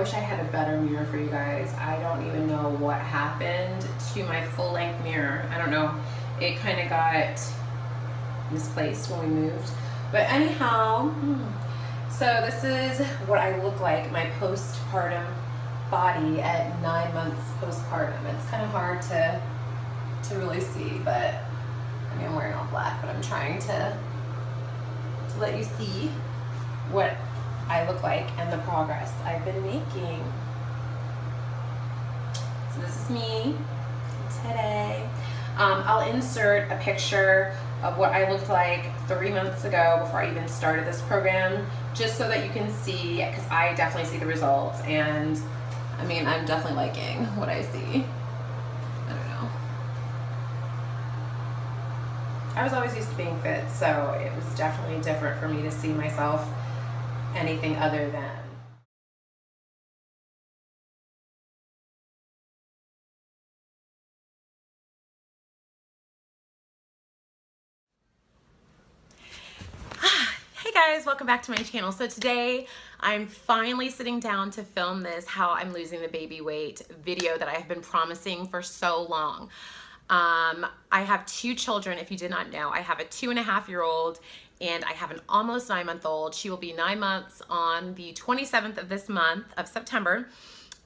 wish I had a better mirror for you guys. I don't even know what happened to my full-length mirror. I don't know. It kind of got misplaced when we moved. But anyhow, so this is what I look like, my postpartum body at 9 months postpartum. It's kind of hard to really see, but I mean, I'm wearing all black, but I'm trying to let you see what I look like and the progress I've been making. So this is me today. I'll insert a picture of what I looked like 3 months ago before I even started this program, just so that you can see, because I definitely see the results, and I mean, I'm definitely liking what I see. I don't know. I was always used to being fit, so it was definitely different for me to see myself anything other than. Hey guys, welcome back to my channel. So today I'm finally sitting down to film this how I'm losing the baby weight video that I have been promising for so long. I have 2 children, if you did not know. I have a 2.5-year-old and I have an almost 9-month-old. She will be 9 months on the 27th of this month of September.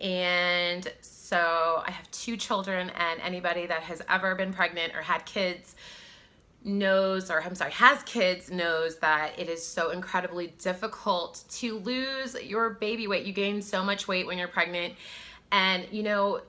And so I have 2 children, and anybody that has ever been pregnant or had kids knows, or I'm sorry, has kids, knows that it is so incredibly difficult to lose your baby weight. You gain so much weight when you're pregnant. And you know,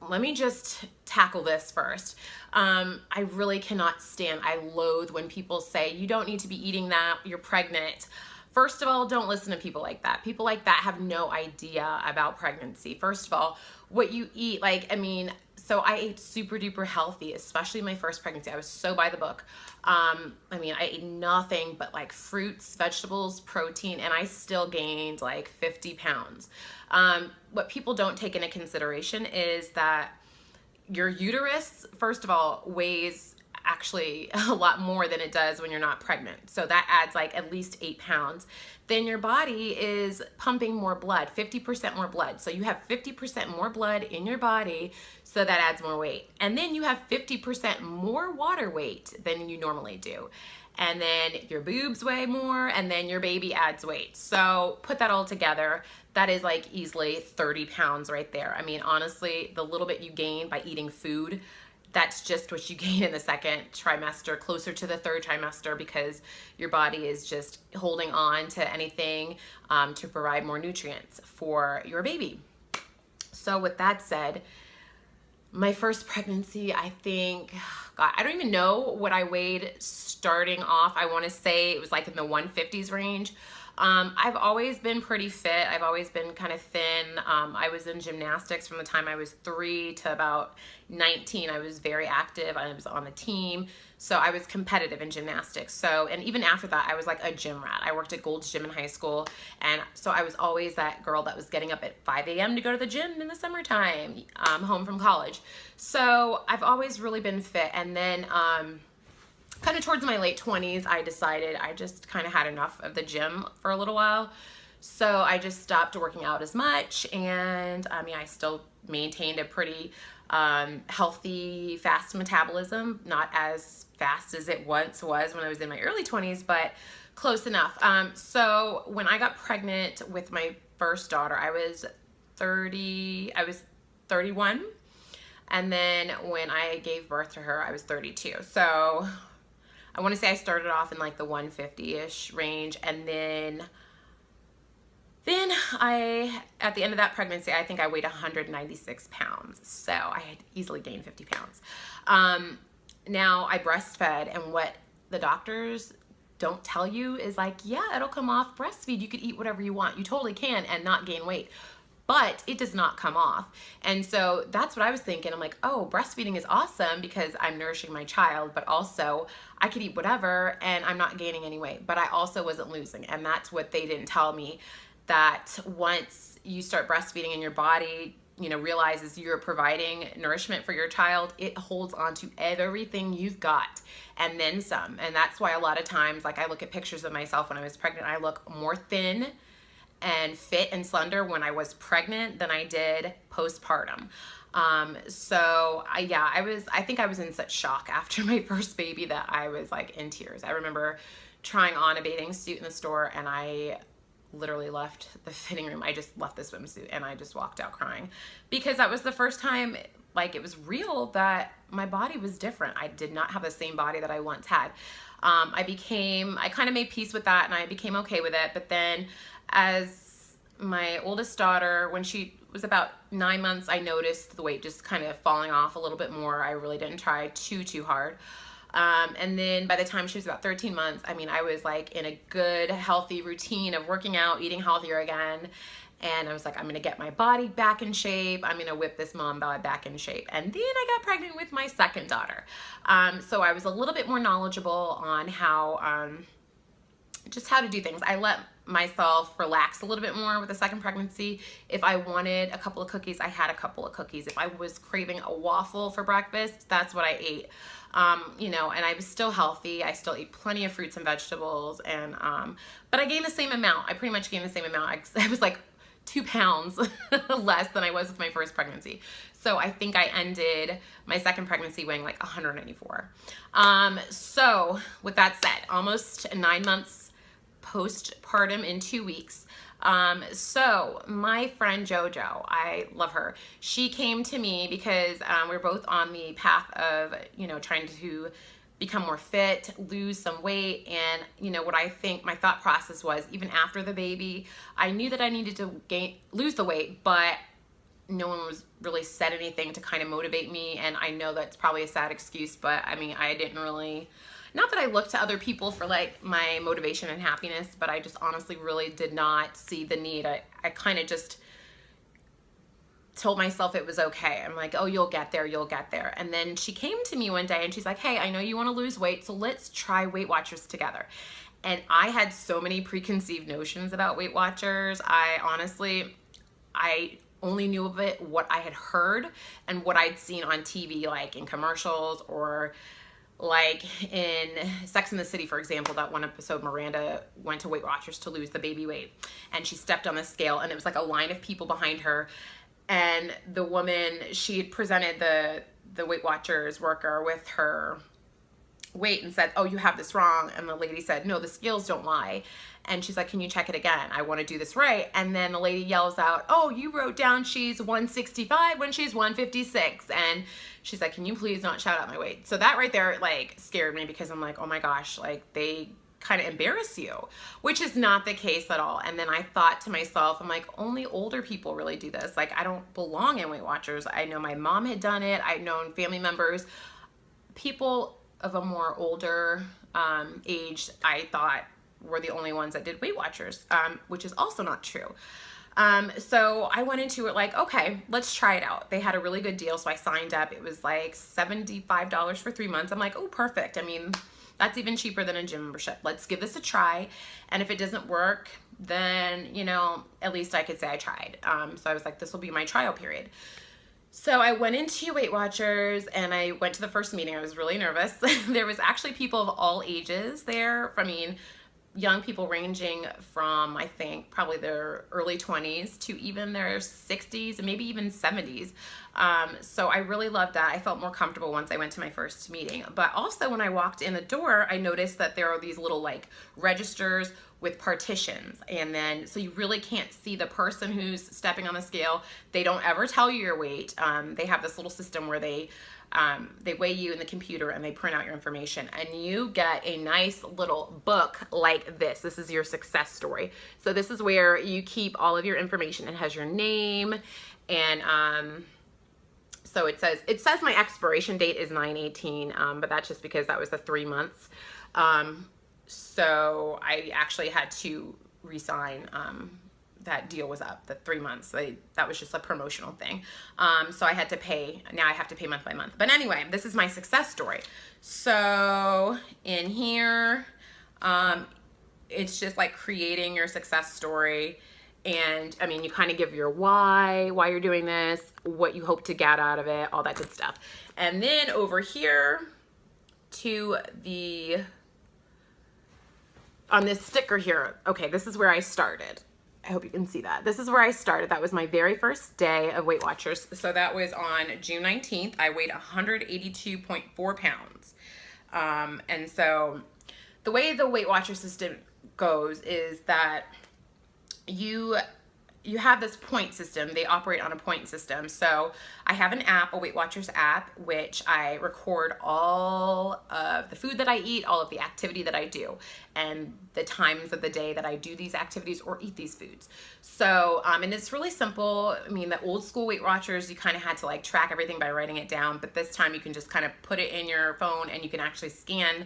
let me just tackle this first. I really cannot stand, I loathe when people say, you don't need to be eating that, you're pregnant. First of all, don't listen to people like that. People like that have no idea about pregnancy. First of all, what you eat, like, I mean, so I ate super duper healthy, especially my first pregnancy. I was so by the book. I mean, I ate nothing but like fruits, vegetables, protein, and I still gained like 50 pounds. What people don't take into consideration is that your uterus, first of all, weighs actually a lot more than it does when you're not pregnant. So that adds like at least 8 pounds. Then your body is pumping more blood, 50% more blood. So you have 50% more blood in your body, so that adds more weight. And then you have 50% more water weight than you normally do. And then your boobs weigh more, and then your baby adds weight. So put that all together, that is like easily 30 pounds right there. I mean, honestly, the little bit you gain by eating food, that's just what you gain in the second trimester, closer to the third trimester, because your body is just holding on to anything to provide more nutrients for your baby. So with that said, my first pregnancy, I think, God, I don't even know what I weighed starting off. I want to say it was like in the 150s range. I've always been pretty fit. I've always been kind of thin. I was in gymnastics from the time I was 3 to about 19. I was very active. I was on the team. So I was competitive in gymnastics. So, and even after that, I was like a gym rat. I worked at Gold's Gym in high school. And so I was always that girl that was getting up at 5 a.m. to go to the gym in the summertime, home from college. So I've always really been fit. And then, kind of towards my late 20s, I decided I just kind of had enough of the gym for a little while. So I just stopped working out as much, and I mean, I still maintained a pretty healthy, fast metabolism, not as fast as it once was when I was in my early 20s, but close enough. So when I got pregnant with my first daughter, I was 31. And then when I gave birth to her, I was 32. So I want to say I started off in like the 150-ish range, and then at the end of that pregnancy, I think I weighed 196 pounds. So I had easily gained 50 pounds. Now I breastfed, and what the doctors don't tell you is like, yeah, it'll come off breastfeed. You could eat whatever you want. You totally can and not gain weight. But it does not come off. And so that's what I was thinking. I'm like, oh, breastfeeding is awesome because I'm nourishing my child, but also I could eat whatever and I'm not gaining any weight, but I also wasn't losing. And that's what they didn't tell me, that once you start breastfeeding and your body, you know, realizes you're providing nourishment for your child, it holds on to everything you've got and then some. And that's why a lot of times, like, I look at pictures of myself when I was pregnant, I look more thin and fit and slender when I was pregnant than I did postpartum. I think I was in such shock after my first baby that I was like in tears. I remember trying on a bathing suit in the store, and I literally left the fitting room. I just left the swimsuit and I just walked out crying, because that was the first time like it was real that my body was different. I did not have the same body that I once had. I kind of made peace with that and I became okay with it. But then as my oldest daughter, when she was about 9 months, I noticed the weight just kind of falling off a little bit more. I really didn't try too hard. And then by the time she was about 13 months, I mean, I was like in a good, healthy routine of working out, eating healthier again. And I was like, I'm going to get my body back in shape. I'm going to whip this mom bod back in shape. And then I got pregnant with my second daughter. So I was a little bit more knowledgeable on how, just how to do things. I let myself relax a little bit more with the second pregnancy. If I wanted a couple of cookies, I had a couple of cookies. If I was craving a waffle for breakfast, that's what I ate. And I was still healthy. I still ate plenty of fruits and vegetables, and but I gained the same amount. I pretty much gained the same amount. I was like 2 pounds less than I was with my first pregnancy. So I think I ended my second pregnancy weighing like 194. So with that said, almost 9 months postpartum in 2 weeks. So my friend JoJo, I love her. She came to me because we were both on the path of, trying to become more fit, lose some weight. And what I think my thought process was, even after the baby, I knew that I needed to lose the weight, but no one was really said anything to kind of motivate me. And I know that's probably a sad excuse, but I mean, I didn't really, not that I looked to other people for like my motivation and happiness, but I just honestly really did not see the need. I kind of just told myself it was okay. I'm like, oh, you'll get there, you'll get there. And then she came to me one day and she's like, hey, I know you want to lose weight, so let's try Weight Watchers together. And I had so many preconceived notions about Weight Watchers. I only knew of it what I had heard and what I'd seen on TV, like in commercials or like in Sex and the City, for example. That one episode, Miranda went to Weight Watchers to lose the baby weight, and she stepped on the scale and it was like a line of people behind her. And the woman, she had presented the Weight Watchers worker with her weight and said, oh, you have this wrong. And the lady said, no, the scales don't lie. And she's like, can you check it again? I want to do this right. And then the lady yells out, oh, you wrote down she's 165 when she's 156. And she's like, can you please not shout out my weight? So that right there like scared me, because I'm like, oh my gosh, like they kind of embarrass you, which is not the case at all. And then I thought to myself, I'm like, only older people really do this. Like, I don't belong in Weight Watchers. I know my mom had done it. I've known family members, people of a more older age, I thought were the only ones that did Weight Watchers, which is also not true. So I went into it like, okay, let's try it out. They had a really good deal, so I signed up. It was like $75 for 3 months. I'm like, oh, perfect. I mean, that's even cheaper than a gym membership. Let's give this a try. And if it doesn't work, then, at least I could say I tried. So I was like, this will be my trial period. So I went into Weight Watchers and I went to the first meeting. I was really nervous. There was actually people of all ages there. Young people ranging from, I think, probably their early 20s to even their 60s and maybe even 70s. So I really loved that. I felt more comfortable once I went to my first meeting. But also when I walked in the door, I noticed that there are these little like registers with partitions. And then, so you really can't see the person who's stepping on the scale. They don't ever tell you your weight. They have this little system where they weigh you in the computer and they print out your information, and you get a nice little book like this. This is your success story. So this is where you keep all of your information. It has your name, and so it says my expiration date is 9/18, but that's just because that was the 3 months. So I actually had to resign. That deal was up, the 3 months. That was just a promotional thing. So I had to pay, now I have to pay month by month. But anyway, this is my success story. So in here, it's just like creating your success story. And I mean, you kind of give your why you're doing this, what you hope to get out of it, all that good stuff. And then over here on this sticker here, okay, this is where I started. I hope you can see that. This is where I started. That was my very first day of Weight Watchers. So that was on June 19th. I weighed 182.4 pounds. And so the way the Weight Watcher system goes is that you have this point system. They operate on a point system. So I have an app, a Weight Watchers app, which I record all of the food that I eat, all of the activity that I do, and the times of the day that I do these activities or eat these foods. So, and it's really simple. I mean, the old school Weight Watchers, you kind of had to like track everything by writing it down, but this time you can just kind of put it in your phone and you can actually scan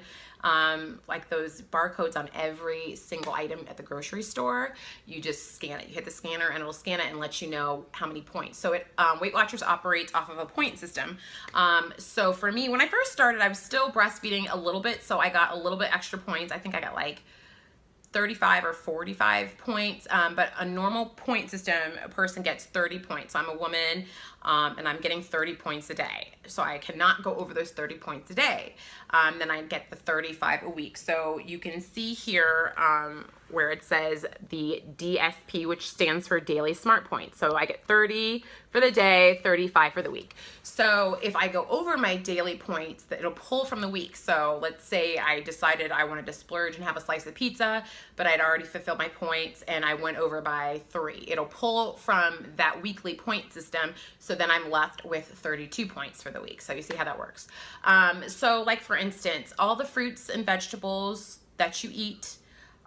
like those barcodes on every single item at the grocery store. You just scan it. You hit the scanner and it'll scan it and let you know how many points. So Weight Watchers operates off of a point system. So for me, when I first started, I was still breastfeeding a little bit, so I got a little bit extra points. I think I got like 35 or 45 points, but a normal point system, a person gets 30 points. So I'm a woman, and I'm getting 30 points a day. So I cannot go over those 30 points a day. Then I get the 35 a week. So you can see here where it says the DSP, which stands for Daily Smart Points. So I get 30 for the day, 35 for the week. So if I go over my daily points, it'll pull from the week. So let's say I decided I wanted to splurge and have a slice of pizza, but I'd already fulfilled my points and I went over by 3. It'll pull from that weekly point system. So then I'm left with 32 points for the week. So you see how that works. So like for instance, all the fruits and vegetables that you eat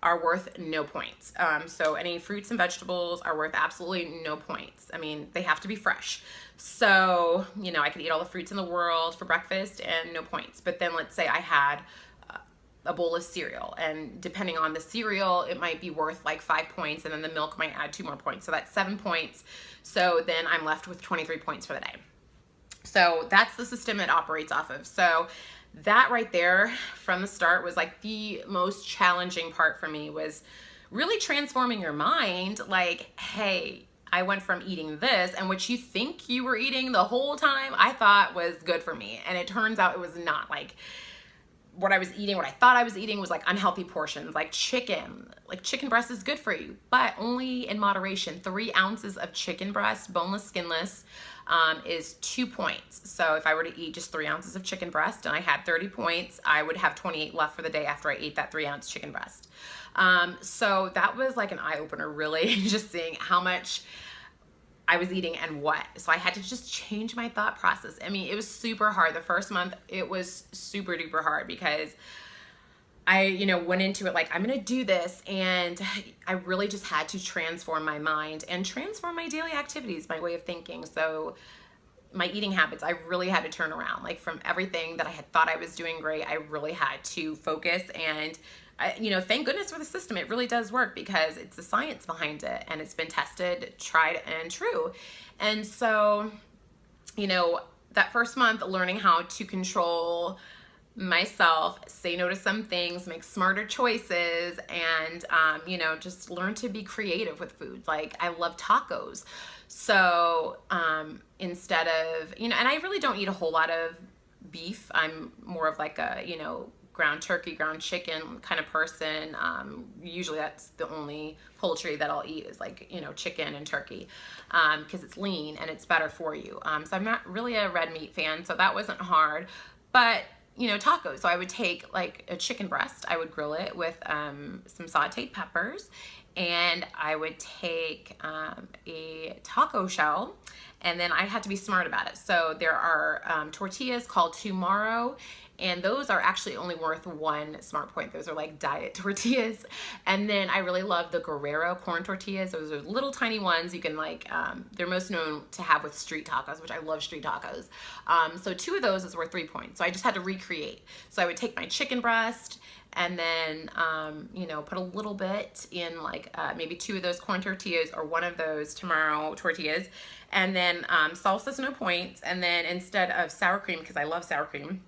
are worth no points. So any fruits and vegetables are worth absolutely no points. I mean, they have to be fresh. So, you know, I could eat all the fruits in the world for breakfast and no points. But then let's say I had a bowl of cereal, and depending on the cereal, it might be worth like 5 points, and then the milk might add 2 more points. So that's 7 points. So then I'm left with 23 points for the day. So that's the system it operates off of. So that right there from the start was like the most challenging part for me, was really transforming your mind. Like, hey, I went from eating this, and what you think you were eating the whole time, I thought was good for me. And it turns out it was not. Like, what I was eating, what I thought I was eating was like unhealthy portions, like chicken. Like chicken breast is good for you, but only in moderation. 3 ounces of chicken breast, boneless, skinless, is 2 points. So if I were to eat just 3 ounces of chicken breast and I had 30 points, I would have 28 left for the day after I ate that 3-ounce chicken breast. So that was like an eye-opener, really, just seeing how much I was eating and what. So I had to just change my thought process. I mean, it was super hard. The first month, it was super duper hard because I, you know, went into it like, I'm going to do this. And I really just had to transform my mind and transform my daily activities, my way of thinking. So my eating habits, I really had to turn around. Like from everything that I had thought I was doing great, I really had to focus. And you know, thank goodness for the system. It really does work because it's the science behind it, and it's been tested, tried, and true. And so, you know, that first month, learning how to control myself, say no to some things, make smarter choices, and, you know, just learn to be creative with food. Like, I love tacos. So instead of, you know, and I really don't eat a whole lot of beef. I'm more of like a, you know, ground turkey, ground chicken kind of person. Usually that's the only poultry that I'll eat is like, you know, chicken and turkey, because it's lean and it's better for you. So I'm not really a red meat fan, so that wasn't hard. But, you know, tacos. So I would take like a chicken breast, I would grill it with some sauteed peppers, and I would take a taco shell, and then I had to be smart about it. So there are tortillas called Tomorrow, and those are actually only worth 1 smart point. Those are like diet tortillas. And then I really love the Guerrero corn tortillas. Those are little tiny ones. You can like, they're most known to have with street tacos, which I love street tacos. So 2 of those is worth 3 points. So I just had to recreate. So I would take my chicken breast and then, you know, put a little bit in like maybe 2 of those corn tortillas or 1 of those Tomorrow tortillas. And then salsa's no points. And then instead of sour cream, because I love sour cream,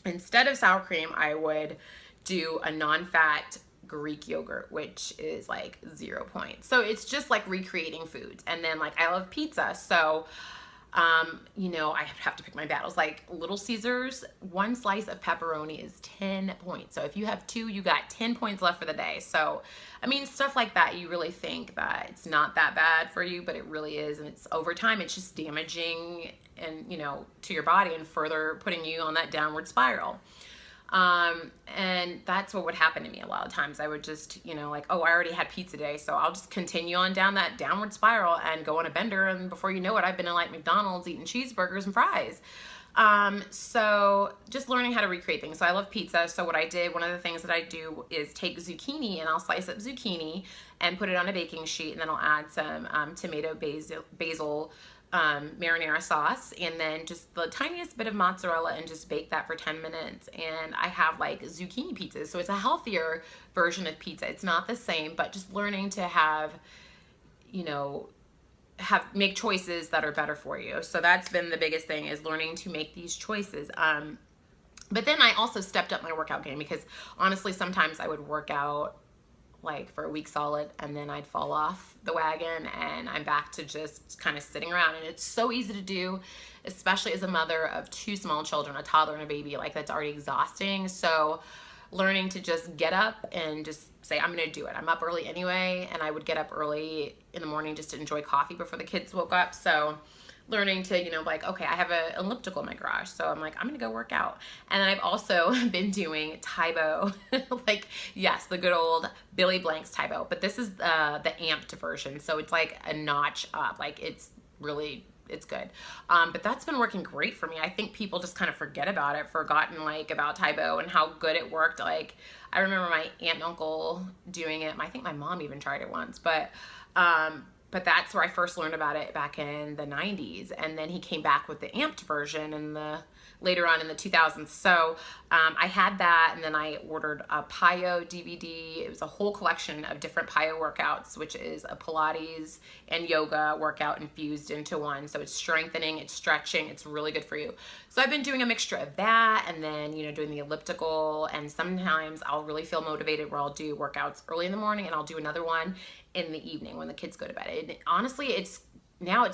instead of sour cream, I would do a non-fat Greek yogurt, which is like 0 points. So it's just like recreating foods. And then like I love pizza. So You know, I have to pick my battles. Like Little Caesars, one slice of pepperoni is 10 points. So if you have two, you got 10 points left for the day. So, I mean, stuff like that, you really think that it's not that bad for you, but it really is. And it's over time, it's just damaging and, you know, to your body and further putting you on that downward spiral. And that's what would happen to me a lot of times. I would just, you know, like, oh, I already had pizza today, so I'll just continue on down that downward spiral and go on a bender. And before you know it, I've been in like McDonald's eating cheeseburgers and fries. So just learning how to recreate things. So I love pizza. So what I did, one of the things that I do is take zucchini and I'll slice up zucchini and put it on a baking sheet. And then I'll add some, tomato basil marinara sauce, and then just the tiniest bit of mozzarella, and just bake that for 10 minutes. And I have like zucchini pizzas. So it's a healthier version of pizza. It's not the same, but just learning to have, you know, make choices that are better for you. So that's been the biggest thing, is learning to make these choices. But then I also stepped up my workout game, because honestly, sometimes I would work out like for a week solid and then I'd fall off the wagon and I'm back to just kind of sitting around. And it's so easy to do, especially as a mother of two small children, a toddler and a baby. Like, that's already exhausting. So learning to just get up and just say, I'm gonna do it. I'm up early anyway, and I would get up early in the morning just to enjoy coffee before the kids woke up. So learning to, you know, like, okay, I have an elliptical in my garage, so I'm like, I'm gonna go work out. And then I've also been doing Tybo, like, yes, the good old Billy Blanks Tybo, but this is the amped version, so it's like a notch up. Like, it's good. But that's been working great for me. I think people just kind of forget about it, forgotten like about Tybo and how good it worked. Like, I remember my aunt and uncle doing it. I think my mom even tried it once, but that's where I first learned about it back in the 90s. And then he came back with the amped version in the later on in the 2000s. So I had that, and then I ordered a PiYo DVD. It was a whole collection of different PiYo workouts, which is a Pilates and yoga workout infused into one. So it's strengthening, it's stretching, it's really good for you. So I've been doing a mixture of that, and then, you know, doing the elliptical, and sometimes I'll really feel motivated where I'll do workouts early in the morning and I'll do another one in the evening when the kids go to bed. And honestly, it's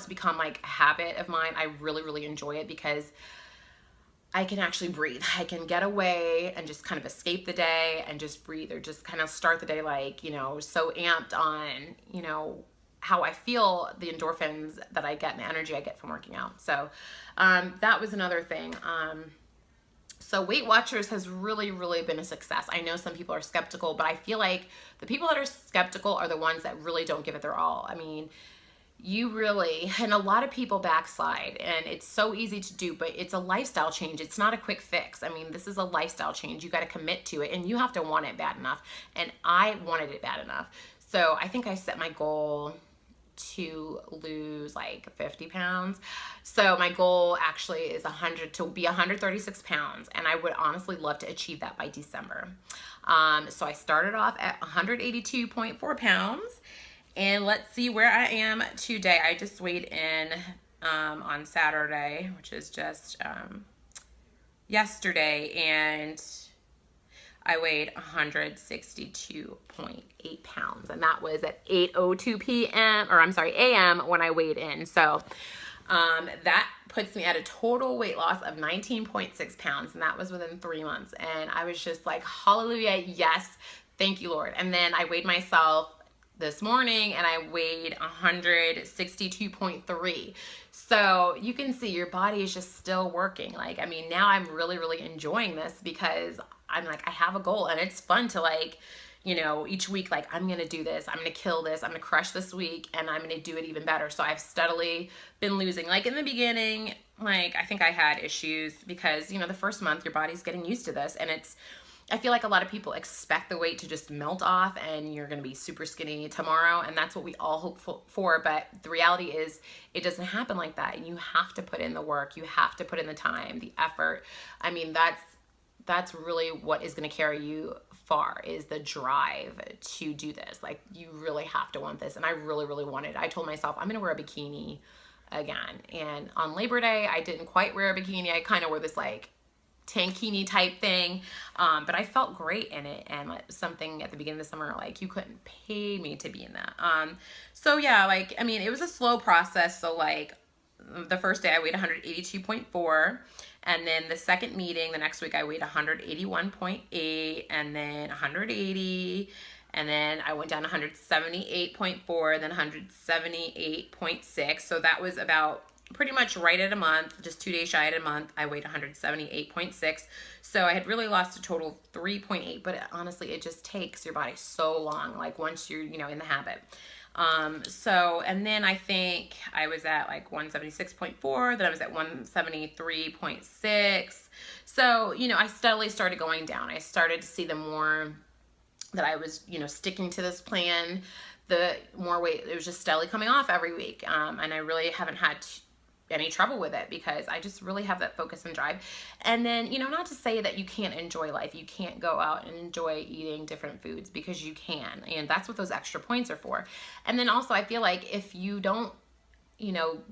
become like a habit of mine. I really, really enjoy it because I can actually breathe. I can get away and just kind of escape the day and just breathe, or just kind of start the day like, you know, so amped on, you know, how I feel, the endorphins that I get and the energy I get from working out. So that was another thing. So Weight Watchers has really, really been a success. I know some people are skeptical, but I feel like the people that are skeptical are the ones that really don't give it their all. I mean, and a lot of people backslide, and it's so easy to do, but it's a lifestyle change. It's not a quick fix. I mean, this is a lifestyle change. You got to commit to it, and you have to want it bad enough. And I wanted it bad enough. So I think I set my goal to lose like 50 pounds. So my goal actually is to be 136 pounds. And I would honestly love to achieve that by December. So I started off at 182.4 pounds. And let's see where I am today. I just weighed in on Saturday, which is just yesterday, and I weighed 162.8 pounds, and that was at 8:02 p.m. or I'm sorry, a.m. when I weighed in. So that puts me at a total weight loss of 19.6 pounds, and that was within 3 months. And I was just like, hallelujah, yes, thank you, Lord. And then I weighed myself this morning, and I weighed 162.3. So you can see your body is just still working. Like, I mean, now I'm really, really enjoying this because I'm like, I have a goal, and it's fun to like, you know, each week, like, I'm going to do this, I'm going to kill this, I'm going to crush this week, and I'm going to do it even better. So I've steadily been losing. Like, in the beginning, like, I think I had issues because, you know, the first month your body's getting used to this, and I feel like a lot of people expect the weight to just melt off and you're going to be super skinny tomorrow, and that's what we all hope for, but the reality is it doesn't happen like that. And you have to put in the work, you have to put in the time, the effort. I mean, that's really what is going to carry you far, is the drive to do this. Like, you really have to want this, and I really, really wanted it. I told myself I'm going to wear a bikini again, and on Labor Day I didn't quite wear a bikini. I kind of wore this like tankini type thing, but I felt great in it, and something at the beginning of the summer, like, you couldn't pay me to be in that. So yeah, like, I mean, it was a slow process. So like the first day I weighed 182.4. And then the second meeting, the next week I weighed 181.8 and then 180. And then I went down 178.4, then 178.6. So that was about pretty much right at a month, just 2 days shy at a month. I weighed 178.6. So I had really lost a total of 3.8, but honestly, it just takes your body so long, like once you're, in the habit. And then I think I was at like 176.4, then I was at 173.6. So, I steadily started going down. I started to see the more that I was, sticking to this plan, the more weight, it was just steadily coming off every week. And I really haven't had any trouble with it because I just really have that focus and drive. And then, not to say that you can't enjoy life. You can't go out and enjoy eating different foods, because you can. And that's what those extra points are for. And then also I feel like if you don't,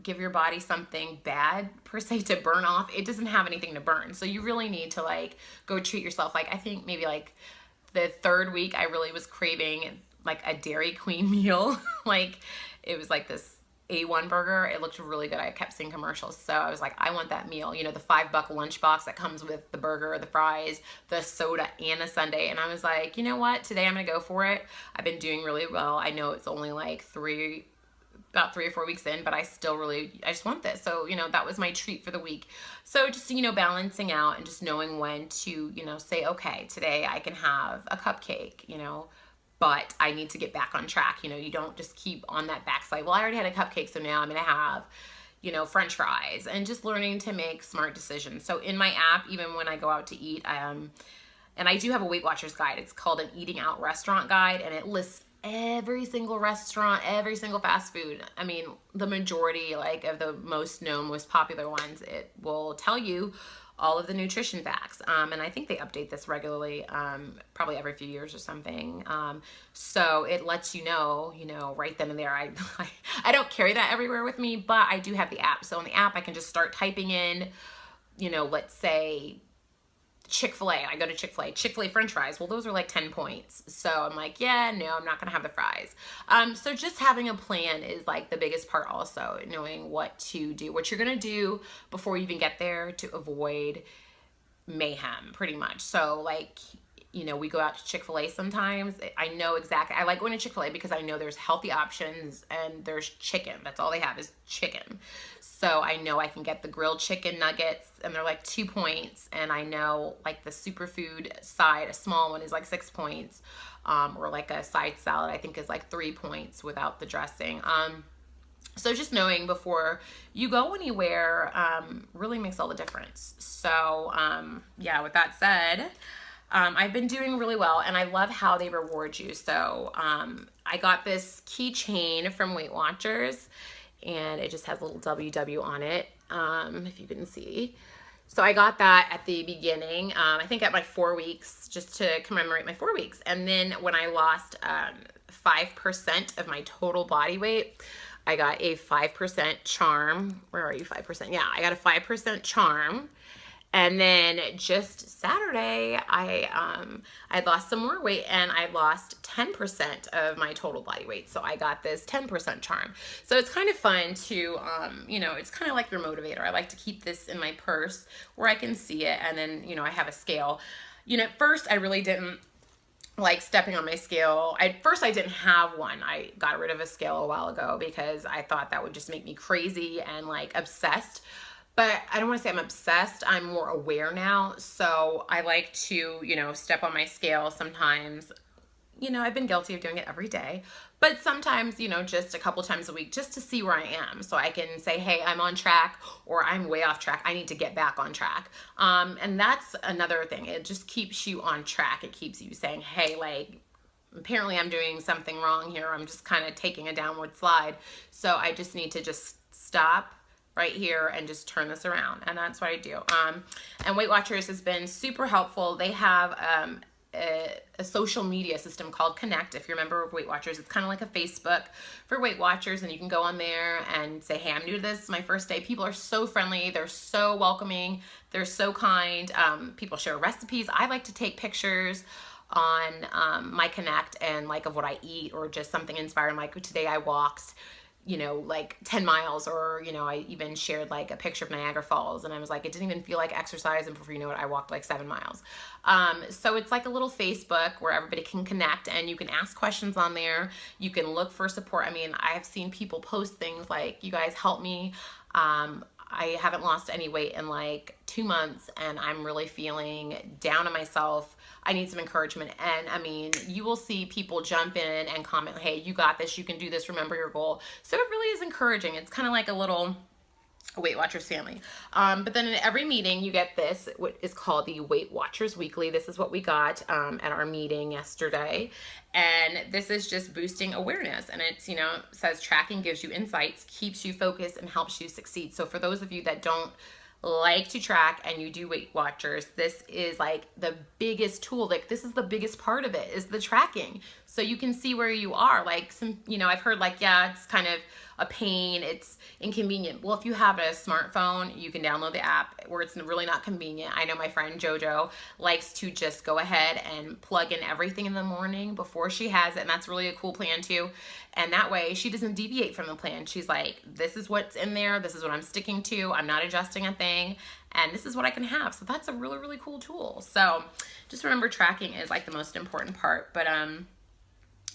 give your body something bad per se to burn off, it doesn't have anything to burn. So you really need to like go treat yourself. Like I think maybe like the third week I really was craving like a Dairy Queen meal. Like it was like this A1 burger. It looked really good. I kept seeing commercials. So I was like, I want that meal. The $5 lunchbox that comes with the burger, the fries, the soda, and a sundae. And I was like, you know what? Today I'm going to go for it. I've been doing really well. I know it's only like about 3 or 4 weeks in, but I just want this. So, that was my treat for the week. So just, balancing out and just knowing when to, say, okay, today I can have a cupcake, but I need to get back on track. You don't just keep on that backslide. Well, I already had a cupcake, so now I'm going to have, French fries, and just learning to make smart decisions. So in my app, even when I go out to eat, and I do have a Weight Watchers guide. It's called an Eating Out Restaurant Guide, and it lists every single restaurant, every single fast food. I mean, the majority, like of the most known, most popular ones, it will tell you all of the nutrition facts. And I think they update this regularly, probably every few years or something. So it lets you know, right then and there. I don't carry that everywhere with me, but I do have the app. So on the app, I can just start typing in, let's say Chick-fil-A. I go to Chick-fil-A French fries. Well, those are like 10 points. So I'm like, yeah, no, I'm not going to have the fries. So just having a plan is like the biggest part also, knowing what to do, what you're going to do before you even get there to avoid mayhem, pretty much. So like, we go out to Chick-fil-A sometimes. I know exactly. I like going to Chick-fil-A because I know there's healthy options and there's chicken. That's all they have is chicken. So I know I can get the grilled chicken nuggets, and they're like 2 points. And I know like the superfood side, a small one, is like 6 points. Or like a side salad, I think, is like 3 points without the dressing. So just knowing before you go anywhere really makes all the difference. So yeah, with that said, I've been doing really well, and I love how they reward you. So I got this keychain from Weight Watchers, and it just has a little WW on it, if you can see. So I got that at the beginning, I think at my 4 weeks, just to commemorate my 4 weeks. And then when I lost 5% of my total body weight, I got a 5% charm. Where are you, 5%? Yeah, I got a 5% charm. And then just Saturday, I lost some more weight, and I lost 10% of my total body weight. So I got this 10% charm. So it's kind of fun to, it's kind of like your motivator. I like to keep this in my purse where I can see it. And then, I have a scale. At first I really didn't like stepping on my scale. At first I didn't have one. I got rid of a scale a while ago because I thought that would just make me crazy and like obsessed. But I don't want to say I'm obsessed. I'm more aware now. So I like to, step on my scale sometimes. I've been guilty of doing it every day. But sometimes, just a couple times a week, just to see where I am. So I can say, hey, I'm on track, or I'm way off track. I need to get back on track. And that's another thing. It just keeps you on track. It keeps you saying, hey, like, apparently I'm doing something wrong here. I'm just kind of taking a downward slide. So I just need to just stop right here and just turn this around. And that's what I do. And Weight Watchers has been super helpful. They have a social media system called Connect. If you're a member of Weight Watchers, it's kind of like a Facebook for Weight Watchers, and you can go on there and say, hey, I'm new to this. It's my first day. People are so friendly. They're so welcoming. They're so kind. People share recipes. I like to take pictures on my Connect and like of what I eat, or just something inspiring. Like today I walked you know, like 10 miles, or, you know, I even shared like a picture of Niagara Falls, and I was like, it didn't even feel like exercise, and before you know it, I walked like 7 miles. So it's like a little Facebook where everybody can connect, and you can ask questions on there. You can look for support. I mean, I've seen people post things like, you guys help me. I haven't lost any weight in like 2 months, and I'm really feeling down on myself. I need some encouragement. And I mean, you will see people jump in and comment, hey, you got this, you can do this, remember your goal. So it really is encouraging. It's kind of like a little Weight Watchers family. But then in every meeting you get this, what is called the Weight Watchers Weekly. This is what we got at our meeting yesterday. And this is just boosting awareness. And it's, you know, says tracking gives you insights, keeps you focused, and helps you succeed. So for those of you that don't like to track and you do Weight Watchers, this is like the biggest tool. Like, this is the biggest part of it, is the tracking. So you can see where you are. Like, some, you know, I've heard like, yeah, it's kind of a pain, it's inconvenient. Well, if you have a smartphone, you can download the app where it's really not convenient. I know my friend Jojo likes to just go ahead and plug in everything in the morning before she has it, and that's really a cool plan too. And that way she doesn't deviate from the plan. She's like, this is what's in there, this is what I'm sticking to, I'm not adjusting a thing, and this is what I can have. So that's a really, really cool tool. So just remember, tracking is like the most important part. But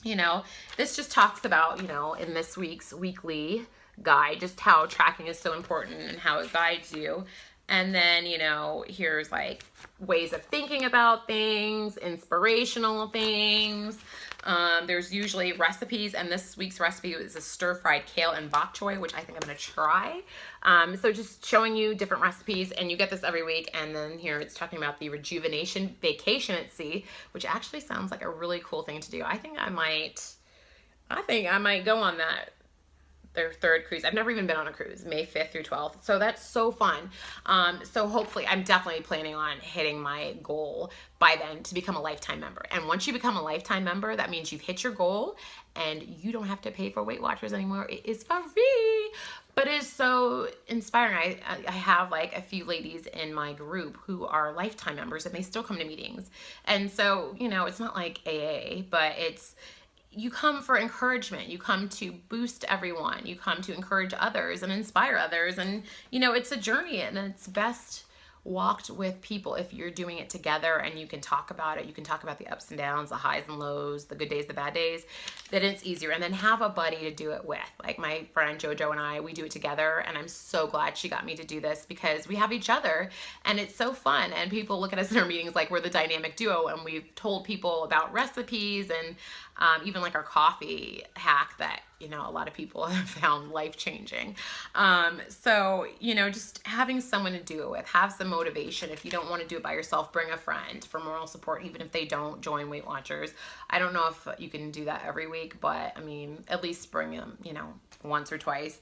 you know, this just talks about, you know, in this week's weekly guide, just how tracking is so important and how it guides you. And then, you know, here's like ways of thinking about things, inspirational things. There's usually recipes, and this week's recipe is a stir-fried kale and bok choy, which I think I'm going to try. So just showing you different recipes, and you get this every week. And then here it's talking about the rejuvenation vacation at sea, which actually sounds like a really cool thing to do. I think I might go on that, their third cruise. I've never even been on a cruise, May 5th through 12th. So that's so fun. So hopefully, I'm definitely planning on hitting my goal by then to become a lifetime member. And once you become a lifetime member, that means you've hit your goal and you don't have to pay for Weight Watchers anymore. It is for free. But it is so inspiring. I have like a few ladies in my group who are lifetime members, and they still come to meetings. And so, you know, it's not like AA, but it's, you come for encouragement. You come to boost everyone. You come to encourage others and inspire others. And, you know, it's a journey, and it's best walked with people. If you're doing it together and you can talk about it, you can talk about the ups and downs, the highs and lows, the good days, the bad days, then it's easier. And then have a buddy to do it with. Like my friend Jojo and I, we do it together, and I'm so glad she got me to do this because we have each other, and it's so fun. And people look at us in our meetings like we're the dynamic duo, and we've told people about recipes and even like our coffee hack that, you know, a lot of people have found life-changing. So, you know, just having someone to do it with, have some motivation. If you don't want to do it by yourself, bring a friend for moral support, even if they don't join Weight Watchers. I don't know if you can do that every week, but I mean, at least bring them, you know, once or twice.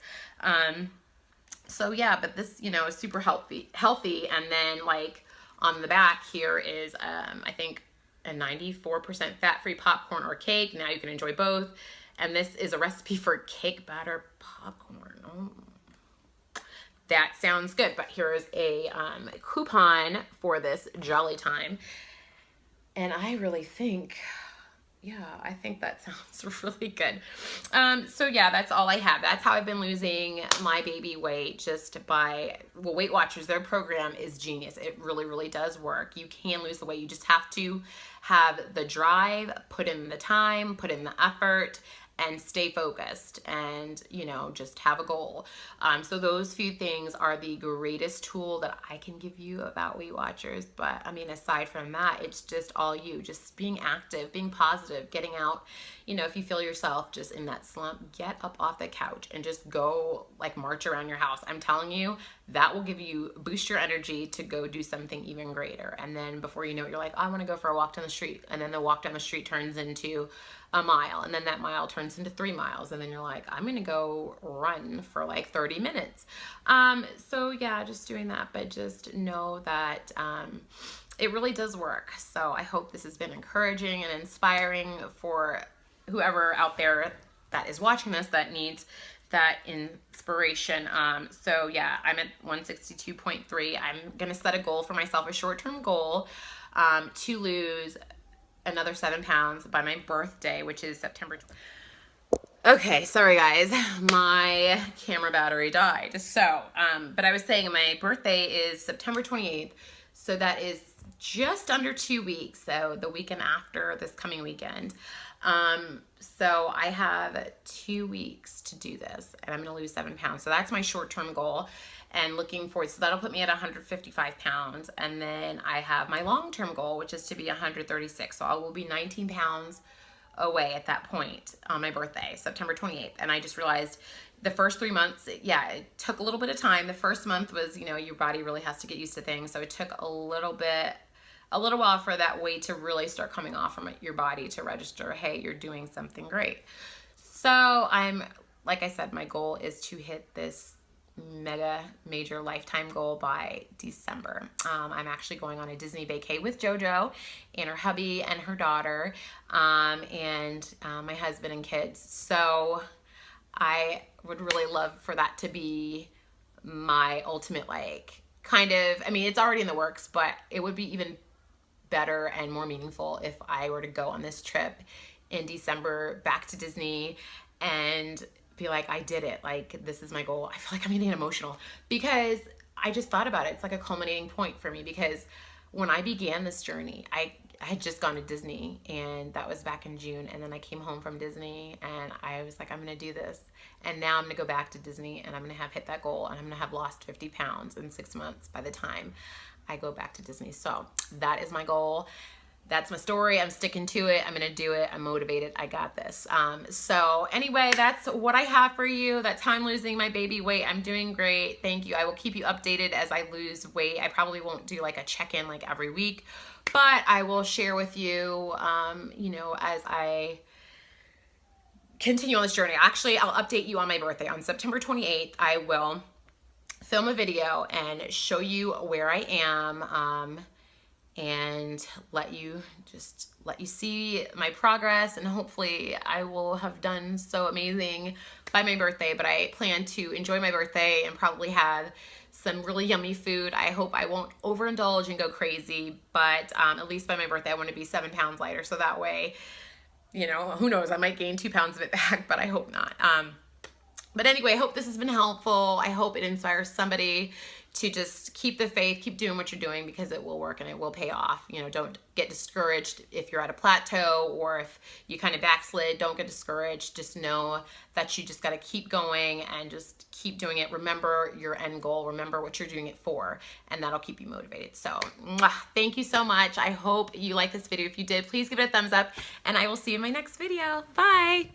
So yeah, but this, you know, is super healthy. And then like on the back here is, I think, a 94% fat-free popcorn or cake. Now you can enjoy both. And this is a recipe for cake batter popcorn. Oh, that sounds good. But here is a coupon for this Jolly Time. And I really think, yeah, I think that sounds really good. So yeah, that's all I have. That's how I've been losing my baby weight, just by, well, Weight Watchers, their program is genius. It really, really does work. You can lose the weight. You just have to have the drive, put in the time, put in the effort, and stay focused, and, you know, just have a goal. So those few things are the greatest tool that I can give you about Weight Watchers. But I mean, aside from that, it's just all you, just being active, being positive, getting out. You know, if you feel yourself just in that slump, get up off the couch and just go like march around your house. I'm telling you, that will give you, boost your energy to go do something even greater. And then before you know it, you're like, oh, I want to go for a walk down the street. And then the walk down the street turns into a mile, and then that mile turns into 3 miles, and then you're like, I'm gonna go run for like 30 minutes. So yeah, just doing that, but just know that it really does work. So I hope this has been encouraging and inspiring for whoever out there that is watching this that needs that inspiration. So yeah, I'm at 162.3. I'm gonna set a goal for myself, a short-term goal, to lose another 7 pounds by my birthday, which is September. Okay, sorry guys, my camera battery died. So, but I was saying my birthday is September 28th, so that is just under 2 weeks, so the weekend after this coming weekend. So I have 2 weeks to do this, and I'm gonna lose 7 pounds. So that's my short-term goal, and looking forward, so that'll put me at 155 pounds, and then I have my long-term goal, which is to be 136, so I will be 19 pounds away at that point on my birthday, September 28th. And I just realized the first 3 months, yeah, it took a little bit of time. The first month was, you know, your body really has to get used to things. So it took a little while for that weight to really start coming off from your body to register, hey, you're doing something great. So like I said, my goal is to hit this major lifetime goal by December. I'm actually going on a Disney vacay with JoJo and her hubby and her daughter, and my husband and kids. So I would really love for that to be my ultimate, like, kind of, I mean, it's already in the works, but it would be even better and more meaningful if I were to go on this trip in December back to Disney and be like, I did it. Like, this is my goal. I feel like I'm getting emotional because I just thought about it. It's like a culminating point for me, because when I began this journey, I had just gone to Disney, and that was back in June. And then I came home from Disney and I was like, I'm going to do this. And now I'm going to go back to Disney, and I'm going to have hit that goal, and I'm going to have lost 50 pounds in 6 months by the time I go back to Disney. So that is my goal. That's my story. I'm sticking to it. I'm going to do it. I'm motivated. I got this. So anyway, that's what I have for you. That's how I'm losing my baby weight. I'm doing great. Thank you. I will keep you updated as I lose weight. I probably won't do like a check-in like every week, but I will share with you, you know, as I continue on this journey. Actually, I'll update you on my birthday. On September 28th, I will film a video and show you where I am, and let you see my progress, and hopefully I will have done so amazing by my birthday. But I plan to enjoy my birthday and probably have some really yummy food. I hope I won't overindulge and go crazy, but at least by my birthday I want to be 7 pounds lighter, so that way, you know, who knows, I might gain 2 pounds of it back, but I hope not. But anyway, I hope this has been helpful. I hope it inspires somebody to just keep the faith, keep doing what you're doing, because it will work and it will pay off. You know, don't get discouraged if you're at a plateau or if you kind of backslid. Don't get discouraged. Just know that you just got to keep going and just keep doing it. Remember your end goal. Remember what you're doing it for, and that'll keep you motivated. So thank you so much. I hope you like this video. If you did, please give it a thumbs up, and I will see you in my next video. Bye.